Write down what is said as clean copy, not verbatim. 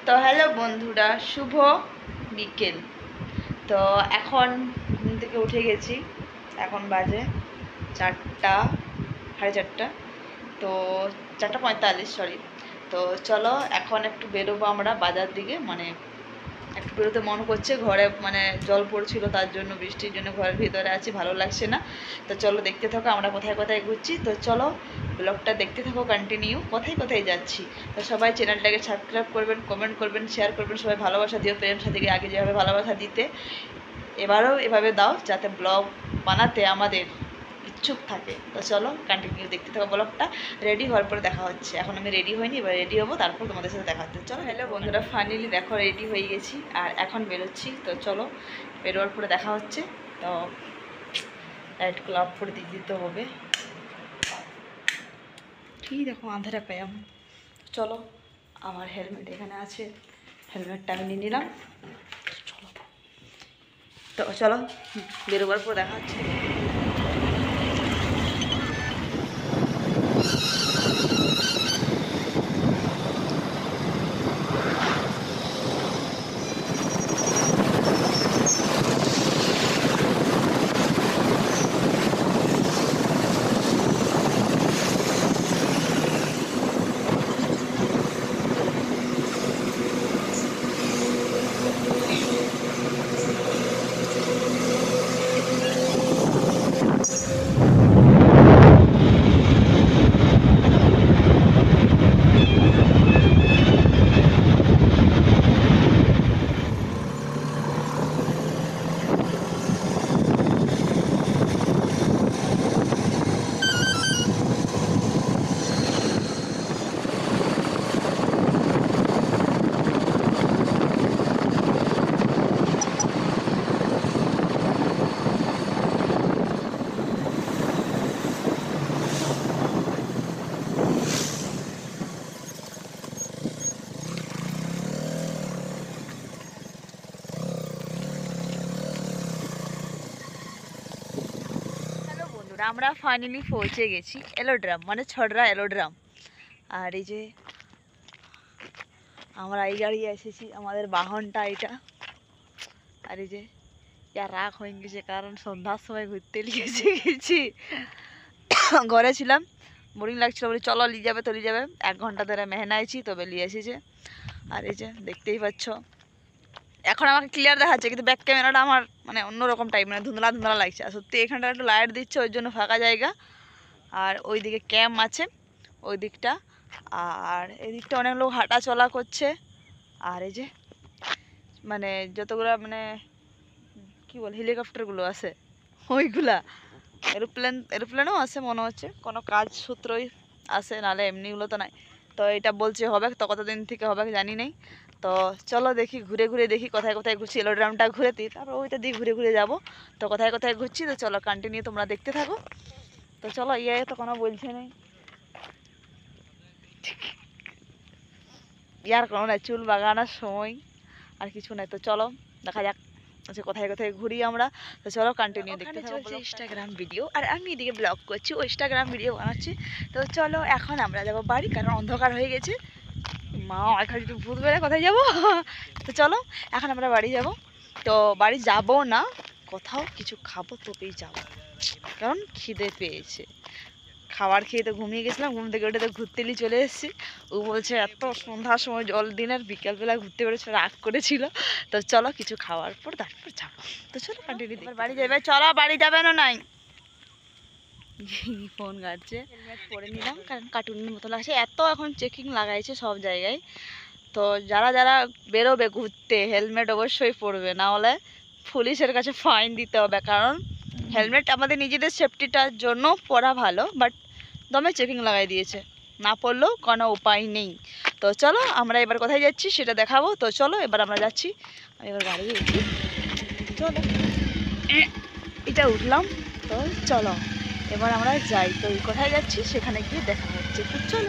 তো হ্যালো বন্ধুরা, শুভ বিকেল। তো এখন ঘুম থেকে উঠে গেছি, এখন বাজে 4টা, সাড়ে 4টা, তো 4:45, সরি। তো চলো এখন একটু বেরোবো আমরা বাজার দিকে, মানে একটু বেরোতে মন করছে, ঘরে মানে জল পড়ছিল, তার জন্য বৃষ্টির জন্য ঘরের ভিতরে আছি, ভালো লাগছে না। তো চলো দেখতে থাকো আমরা কোথায় কোথায় ঘুরছি। তো চলো ব্লগটা দেখতে থাকো কন্টিনিউ, কোথায় কোথায় যাচ্ছি। তো সবাই চ্যানেলটাকে সাবস্ক্রাইব করবেন, কমেন্ট করবেন, শেয়ার করবেন, সবাই ভালোবাসা দিও, প্রেম সাথীকে আগে যেভাবে ভালোবাসা দিতে এবারও এভাবে দাও, যাতে ব্লগ বানাতে আমাদের ইচ্ছুক থাকে। তো চলো কন্টিনিউ দেখতে থাকো ব্লগটা। রেডি হওয়ার পরে দেখা হচ্ছে। এখন আমি রেডি হইনি, এবার রেডি হবো, তারপর তোমাদের সাথে দেখা হচ্ছে। চলো হ্যালো বন্ধুরা, ফাইনালি দেখো রেডি হয়ে গেছি আর এখন বেরোচ্ছি। তো চলো বেরোয়ার পরে দেখা হচ্ছে। তো লাইটগুলো অফ করে দিয়ে দিতে হবে, ঠিক দেখো আঁধারে পায়াম। চলো, আমার হেলমেট এখানে আছে, হেলমেটটা আমি নিয়ে নিলাম। চলো, তো চলো বেরোবার পর দেখা হচ্ছে। আমরা ফাইনালি পৌঁছে গেছি এলোড্রাম, মানে ছড়রা এলোড্রাম। আর এই যে আমরা এই গাড়ি এসেছি, আমাদের বাহনটা এটা। আর এই যে রাগ হয়ে গেছে, কারণ সন্ধ্যার সময় ঘুরতে গেছি। ঘরে ছিলাম, বোরিং লাগছিল, বলি চলো নিয়ে যাবে তো নিয়ে যাবে। 1 ঘন্টা ধরে মেহনাইছি, তবে নিয়ে এসেছে। আর এই যে দেখতেই পাচ্ছ, এখন আমাকে ক্লিয়ার দেখাচ্ছে, কিন্তু ব্যাক ক্যামেরাটা আমার মানে অন্যরকম টাইপ, মানে ধুন্দলা ধুন্দলা লাগছে। আর সত্যি এখানটা একটু লাইট দিচ্ছে, ওই জন্য ফাঁকা জায়গা। আর ওই দিকে ক্যাম্প আছে ওই দিকটা, আর এই দিকটা অনেক লোক হাঁটা চলা করছে। আর এই যে মানে যতগুলো মানে কি বল হেলিকপ্টারগুলো আছে ওইগুলা, এরোপ্লেনও আছে মনে হচ্ছে, কোনো কাজ সূত্রই আছে, নাহলে এমনিগুলো তো নাই। তো এটা বলছে হবে, তো কতদিন থেকে হবে জানি নেই। তো চলো দেখি, ঘুরে ঘুরে দেখি কোথায় কোথায় ঘুরছি। এলোড্রামটা ঘুরে দিই, তারপর ওইটা দিয়ে ঘুরে ঘুরে যাবো। তো কোথায় কোথায় ঘুরছি, তো চলো কন্টিনিউ তোমরা দেখতে থাকো। তো চলো, তো কোনো বলছে নেই, ইয়ার কোনো নাই, চুল বাগানোর সময় আর কিছু নাই। তো চলো দেখা যাক আচ্ছা কোথায় কোথায় ঘুরি আমরা। তো চলো কন্টিনিউ দেখতে থাকো। চলছে ইনস্টাগ্রাম ভিডিও, আর আমি এদিকে ব্লগ করছি, ও ইনস্টাগ্রাম ভিডিও বানাচ্ছি। তো চলো এখন আমরা যাবো বাড়ি, কারণ অন্ধকার হয়ে গেছে। মা এখানে একটু ভূত বেড়ে কোথায় যাবো। তো চলো এখন আমরা বাড়ি যাব। তো বাড়ি যাব না, কোথাও কিছু খাবো তবেই যাবো, কারণ খিদে পেয়েছে। খাবার খেয়ে তো ঘুমিয়ে গেছিলাম, ঘুম থেকে উঠে তো ঘুরতে নিয়ে চলে এসেছি। ও বলছে এত সন্ধ্যার সময় জল দিনের বিকেলবেলা ঘুরতে পেরেছে, রাগ করেছিল। তো চলো কিছু খাওয়ার পর তারপর যাবো। তো চলো কন্টিনিউ, বাড়ি যাবে। চলো বাড়ি যাবে না নাই, ফোন ঘাটছে। হেলমেট পরে নিলাম, কারণ কার্টুনের মতো লাগছে, এত এখন চেকিং লাগাইছে সব জায়গায়। তো যারা যারা বেরোবে ঘুরতে হেলমেট অবশ্যই পরবে, না হলে পুলিশের কাছে ফাইন দিতে হবে। কারণ হেলমেট আমাদের নিজেদের সেফটিটার জন্য পরা ভালো, বাট দমে চেকিং লাগাই দিয়েছে, না পরলেও কোনো উপায় নেই। তো চলো আমরা এবার কোথায় যাচ্ছি সেটা দেখাবো। তো চলো এবার আমরা যাচ্ছি, আমি এবার গাড়ি উঠি। চলো এটা উঠলাম, তো চলো এবার আমরা যাই। তো কোথায় যাচ্ছি সেখানে গিয়ে দেখা হচ্ছে। তো চলো।